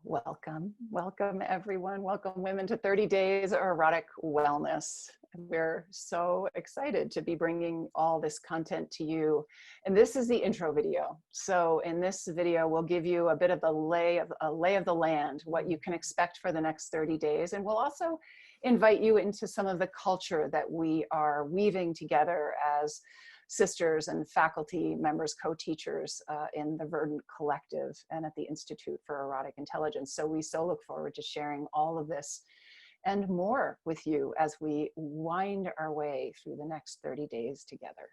Welcome everyone. Welcome women to 30 Days of Erotic Wellness. We're so excited to be bringing all this content to you. And this is the intro video. So in this video, we'll give you a bit of a lay of the land, what you can expect for the next 30 days. And we'll also invite you into some of the culture that we are weaving together as sisters and faculty members, co-teachers in the Verdant Collective and at the Institute for Erotic Intelligence. So we so look forward to sharing all of this and more with you as we wind our way through the next 30 days together.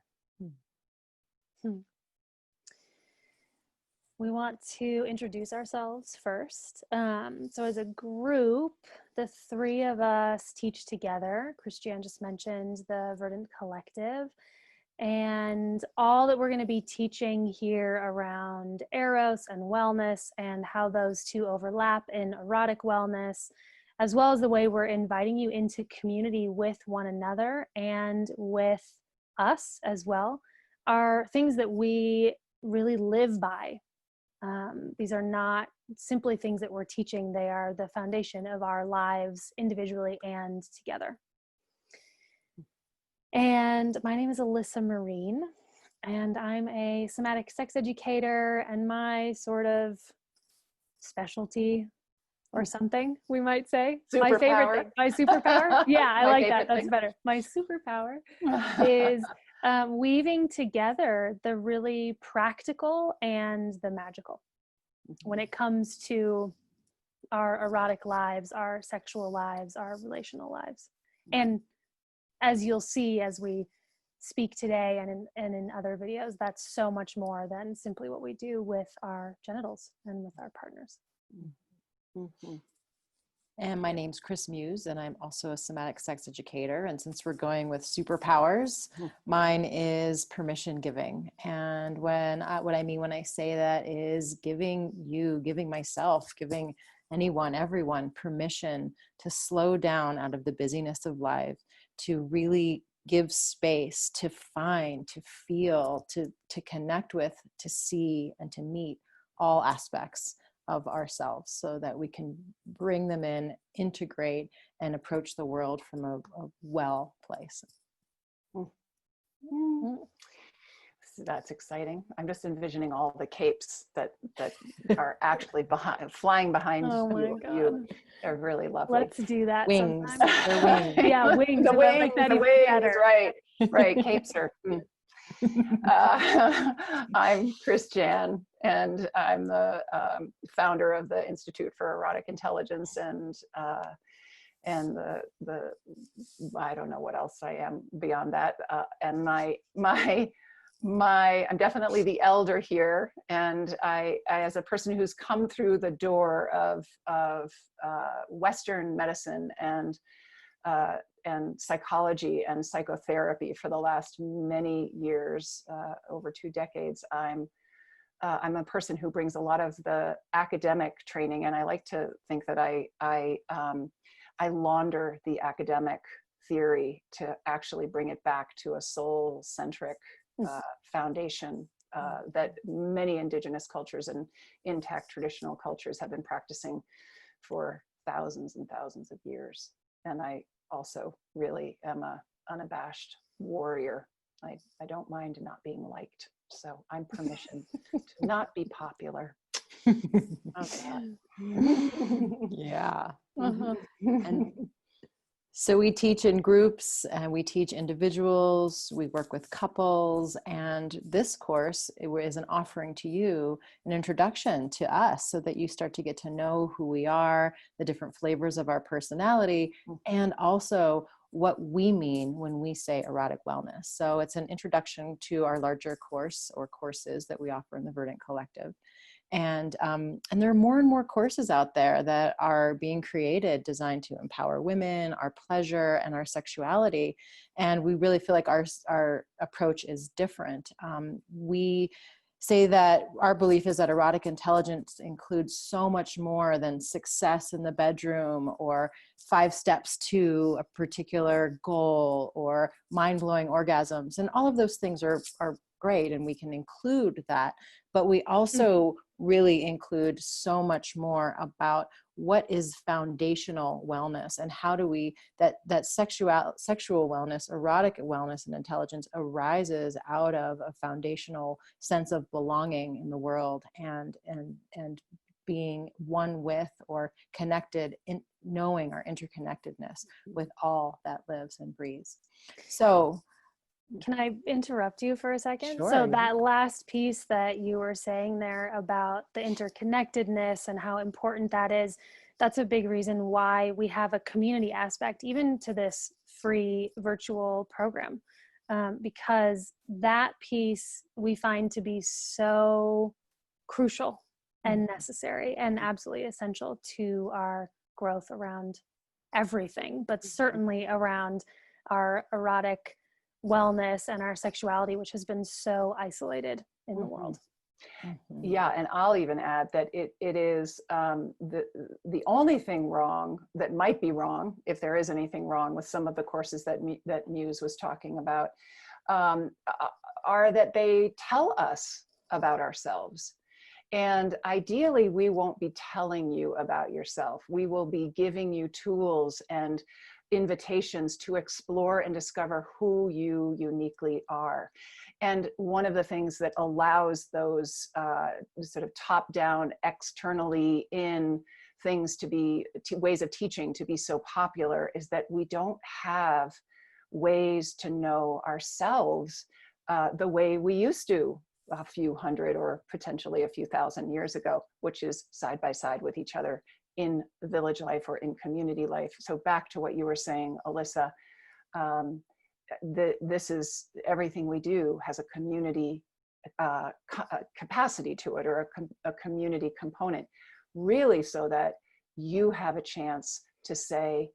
We want to introduce ourselves first. So as a group, the three of us teach together. Christiane just mentioned the Verdant Collective. And all that we're going to be teaching here around Eros and wellness and how those two overlap in erotic wellness, as well as the way we're inviting you into community with one another and with us as well, are things that we really live by. These are not simply things that we're teaching. They are the foundation of our lives individually and together. And my name is Alyssa Marine, and I'm a somatic sex educator, and my sort of specialty or something, we might say, my favorite thing, my superpower. Yeah, I like that. That's better. My superpower is weaving together the really practical and the magical when it comes to our erotic lives, our sexual lives, our relational lives. And as you'll see as we speak today and in other videos, that's so much more than simply what we do with our genitals and with our partners. And my name's Chris Muse, and I'm also a somatic sex educator. And since we're going with superpowers, mine is permission giving. And what I mean when I say that is giving myself, giving anyone, everyone permission to slow down out of the busyness of life, to really give space, to find, to feel, to connect with, to see, and to meet all aspects of ourselves so that we can bring them in, integrate, and approach the world from a well place. That's exciting. I'm just envisioning all the capes that are actually flying behind you. They're really lovely. Let's do that. Wings. They're wings. Yeah, wings. The wings, right. Capes are. I'm Christiane, and I'm the founder of the Institute for Erotic Intelligence, and the I don't know what else I am beyond that. And I'm definitely the elder here, and I as a person who's come through the door of Western medicine and psychology and psychotherapy for the last many years, over 2 decades, I'm a person who brings a lot of the academic training, and I like to think that I launder the academic theory to actually bring it back to a soul-centric foundation that many indigenous cultures and intact traditional cultures have been practicing for thousands and thousands of years. And I also really am a unabashed warrior. I don't mind not being liked. So I'm permission to not be popular. Okay. Yeah. And so we teach in groups and we teach individuals, we work with couples, and this course is an offering to you, an introduction to us so that you start to get to know who we are, the different flavors of our personality, and also what we mean when we say erotic wellness. So it's an introduction to our larger course or courses that we offer in the Verdant Collective. And there are more and more courses out there that are being created designed to empower women, our pleasure, and our sexuality. And we really feel like our approach is different. We say that our belief is that erotic intelligence includes so much more than success in the bedroom or 5 steps to a particular goal or mind-blowing orgasms. And all of those things are great, and we can include that. But we also really include so much more about what is foundational wellness, and how do we, that sexual wellness, erotic wellness, and intelligence arises out of a foundational sense of belonging in the world, and being one with, or connected, in knowing our interconnectedness with all that lives and breathes. So can I interrupt you for a second? Sure. So that last piece that you were saying there about the interconnectedness and how important that is, that's a big reason why we have a community aspect, even to this free virtual program, because that piece we find to be so crucial and necessary and absolutely essential to our growth around everything, but certainly around our erotic wellness and our sexuality, which has been so isolated in the world. Yeah, and I'll even add that it is the only thing wrong that might be wrong, if there is anything wrong with some of the courses that Muse was talking about, are that they tell us about ourselves. And ideally, we won't be telling you about yourself. We will be giving you tools and invitations to explore and discover who you uniquely are. And one of the things that allows those sort of top-down, externally in things to be, ways of teaching to be so popular, is that we don't have ways to know ourselves the way we used to a few hundred or potentially a few thousand years ago, which is side by side with each other in village life or in community life. So back to what you were saying, Alyssa, this is, everything we do has a community capacity to it, or a community component, really, so that you have a chance to say,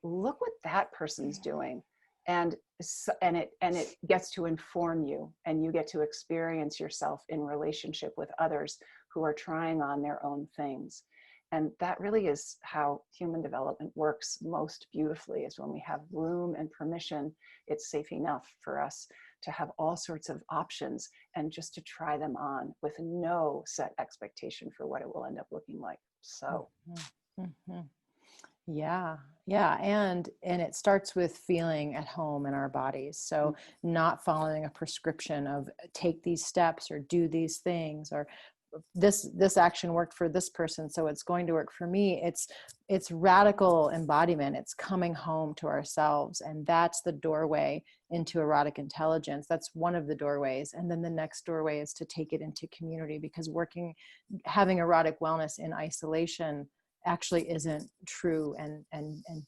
look what that person's doing. And it gets to inform you, and you get to experience yourself in relationship with others who are trying on their own things. And that really is how human development works most beautifully, is when we have room and permission. It's safe enough for us to have all sorts of options and just to try them on with no set expectation for what it will end up looking like. So. Yeah. And it starts with feeling at home in our bodies. So not following a prescription of take these steps or do these things, or this action worked for this person, so it's going to work for me. It's radical embodiment. It's coming home to ourselves. And that's the doorway into erotic intelligence. That's one of the doorways. And then the next doorway is to take it into community, because having erotic wellness in isolation actually isn't true and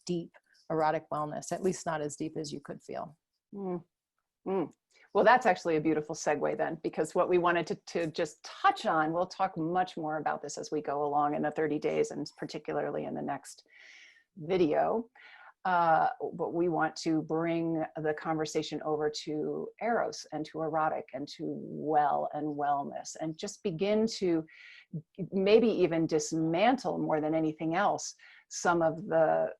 deep erotic wellness, at least not as deep as you could feel. Well, that's actually a beautiful segue then, because what we wanted to just touch on, we'll talk much more about this as we go along in the 30 days, and particularly in the next video. But we want to bring the conversation over to Eros and to erotic and to well and wellness, and just begin to maybe even dismantle, more than anything else, some of the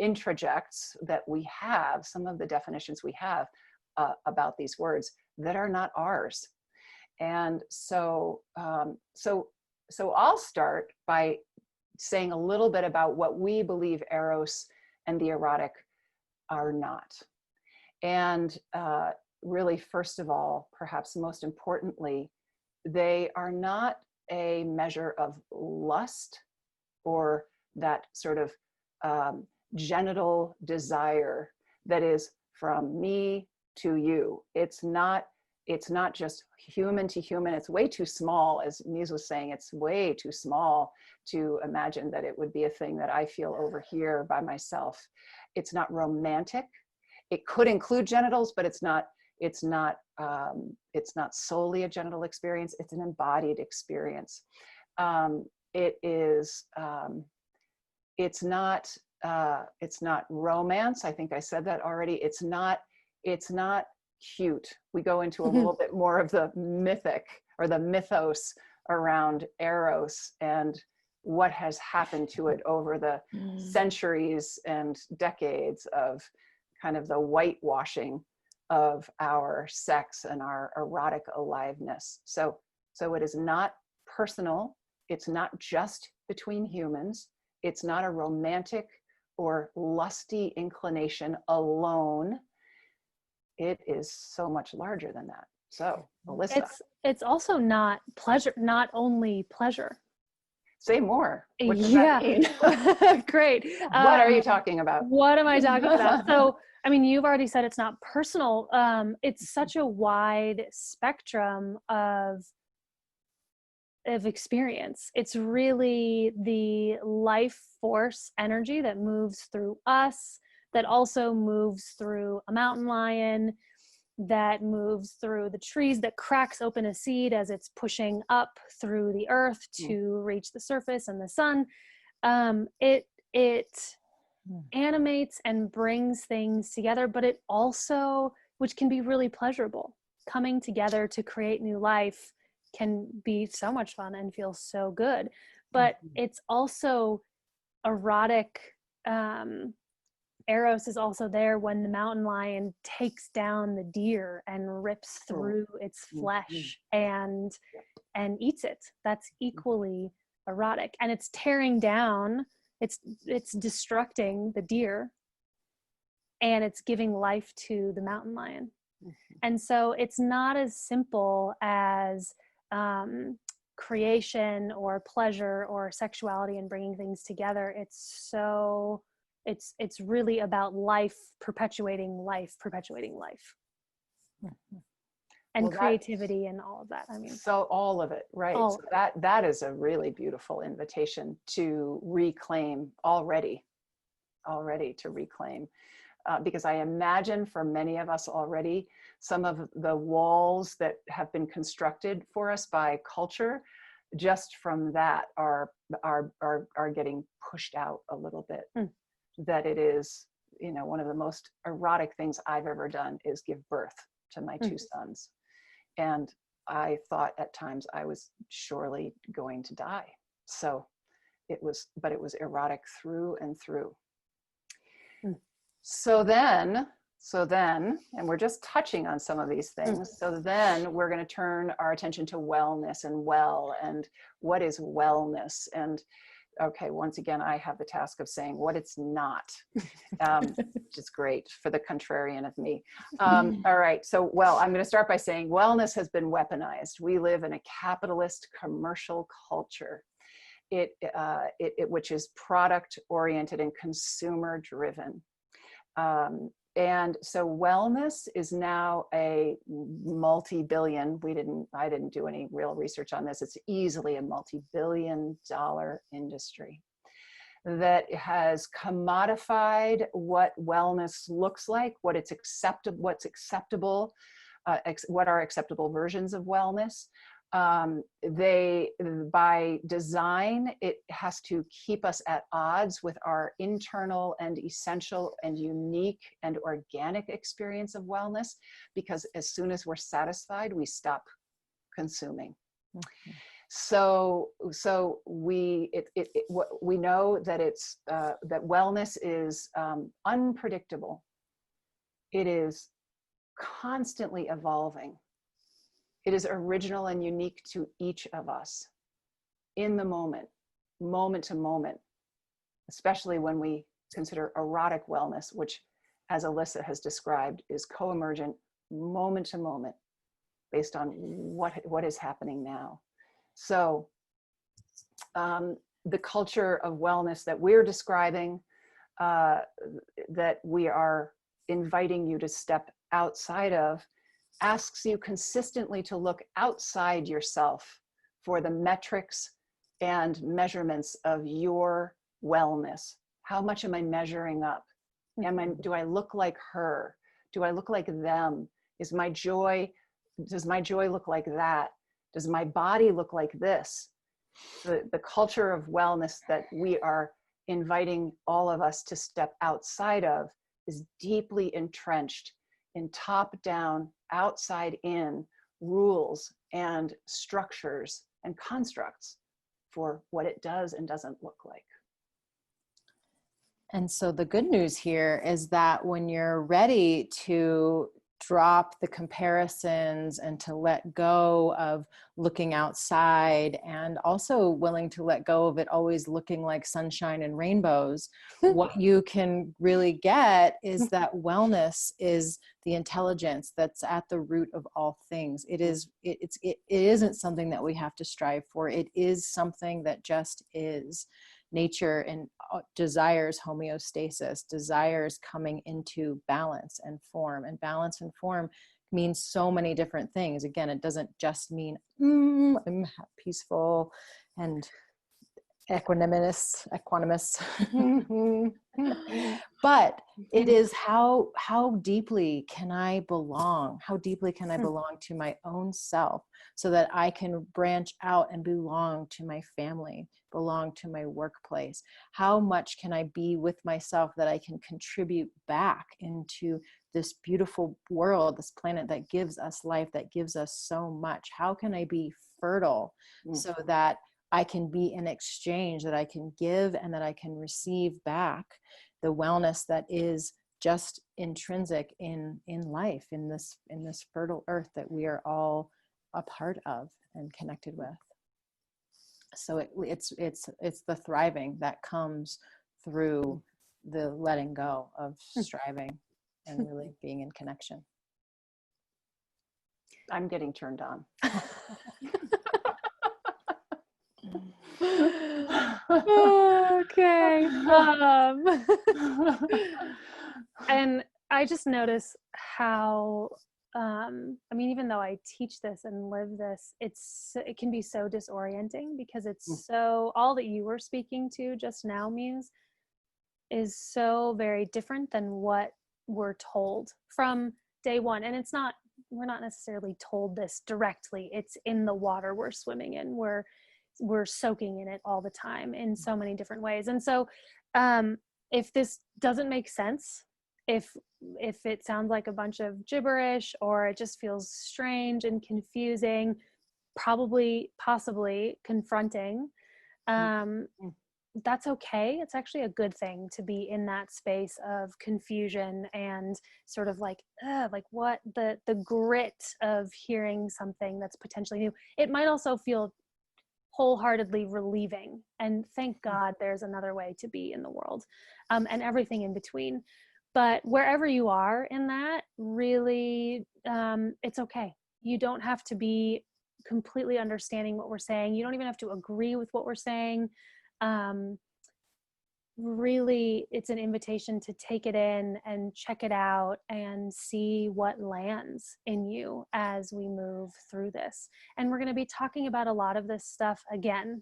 introjects that we have, some of the definitions we have about these words that are not ours. And so I'll start by saying a little bit about what we believe Eros and the erotic are not. And really, first of all, perhaps most importantly, they are not a measure of lust or that sort of genital desire that is from me to you. It's not just human to human. It's way too small, as Muse was saying, it's way too small to imagine that it would be a thing that I feel over here by myself. It's not romantic. It could include genitals, but it's not solely a genital experience. It's an embodied experience. It's not romance. I think I said that already. It's not cute. We go into a little bit more of the mythic or the mythos around Eros and what has happened to it over the centuries and decades of kind of the whitewashing of our sex and our erotic aliveness. So it is not personal. It's not just between humans. It's not a romantic or lusty inclination alone. It is so much larger than that. So, Melissa. It's also not pleasure, not only pleasure. Say more. What does that mean? Great. What are you talking about? What am I talking about? So, I mean, you've already said it's not personal. It's such a wide spectrum of experience. It's really the life force energy that moves through us, that also moves through a mountain lion, that moves through the trees, that cracks open a seed as it's pushing up through the earth to reach the surface and the sun. It animates and brings things together, but it also, which can be really pleasurable, coming together to create new life can be so much fun and feel so good. But it's also erotic. Eros is also there when the mountain lion takes down the deer and rips through its flesh and eats it. That's equally erotic. And it's tearing down, it's destructing the deer, and it's giving life to the mountain lion. And so it's not as simple as creation or pleasure or sexuality and bringing things together. It's really about life perpetuating life and creativity and all of that. I mean, so all of it, right? So that is a really beautiful invitation to reclaim already to reclaim, because I imagine for many of us already, some of the walls that have been constructed for us by culture, just from that are getting pushed out a little bit. That it is, one of the most erotic things I've ever done is give birth to my two sons. And I thought at times I was surely going to die. So it was erotic through and through. So then, and we're just touching on some of these things. So then we're going to turn our attention to wellness and what is wellness? And okay, once again, I have the task of saying what it's not, which is great for the contrarian of me. All right, so, I'm going to start by saying wellness has been weaponized. We live in a capitalist commercial culture, which is product oriented and consumer driven. And so wellness is now a multi-billion, I didn't do any real research on this, it's easily a multi-billion-dollar industry that has commodified what wellness looks like, what's acceptable, what are acceptable versions of wellness. By design, it has to keep us at odds with our internal and essential and unique and organic experience of wellness, because as soon as we're satisfied, we stop consuming. So we know that that wellness is unpredictable. It is constantly evolving. It is original and unique to each of us in the moment to moment, especially when we consider erotic wellness, which, as Alyssa has described, is co-emergent moment to moment based on what is happening now. So the culture of wellness that we're describing, that we are inviting you to step outside of, asks you consistently to look outside yourself for the metrics and measurements of your wellness. How much am I measuring up? Do I look like her? Do I look like them? Does my joy look like that? Does my body look like this? The culture of wellness that we are inviting all of us to step outside of is deeply entrenched in top-down, outside-in rules and structures and constructs for what it does and doesn't look like. And so the good news here is that when you're ready to drop the comparisons and to let go of looking outside, and also willing to let go of it always looking like sunshine and rainbows, what you can really get is that wellness is the intelligence that's at the root of all things. It isn't something that we have to strive for. It is something that just is. Nature and desires homeostasis, desires coming into balance and form. And balance and form means so many different things. Again, it doesn't just mean I'm peaceful and equanimous. But it is how deeply can I belong? How deeply can I belong to my own self so that I can branch out and belong to my family, belong to my workplace? How much can I be with myself that I can contribute back into this beautiful world, this planet that gives us life, that gives us so much? How can I be fertile so that I can be in exchange, that I can give and that I can receive back the wellness that is just intrinsic in life, in this fertile earth that we are all a part of and connected with. So it's the thriving that comes through the letting go of striving and really being in connection. I'm getting turned on. Okay. And I just notice how, I mean, even though I teach this and live this, it can be so disorienting because it's so, all that you were speaking to just now, Muse, is so very different than what we're told from day one. And we're not necessarily told this directly. It's in the water we're swimming in. We're soaking in it all the time in so many different ways. And so if this doesn't make sense, if it sounds like a bunch of gibberish, or it just feels strange and confusing, possibly confronting, that's okay. It's actually a good thing to be in that space of confusion and sort of like what the grit of hearing something that's potentially new. It might also feel wholeheartedly relieving, and thank God there's another way to be in the world, and everything in between. But wherever you are in that, really, it's okay. You don't have to be completely understanding what we're saying. You don't even have to agree with what we're saying. Really, it's an invitation to take it in and check it out and see what lands in you as we move through this. And we're going to be talking about a lot of this stuff again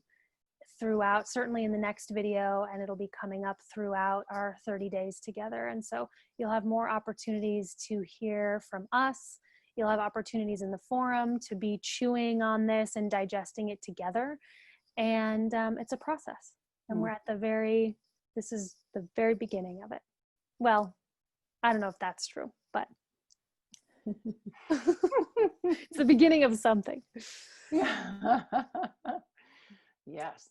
throughout, certainly in the next video, and it'll be coming up throughout our 30 days together. And so you'll have more opportunities to hear from us. You'll have opportunities in the forum to be chewing on this and digesting it together. And it's a process. And we're at this is the very beginning of it. Well, I don't know if that's true, but it's the beginning of something. Yes.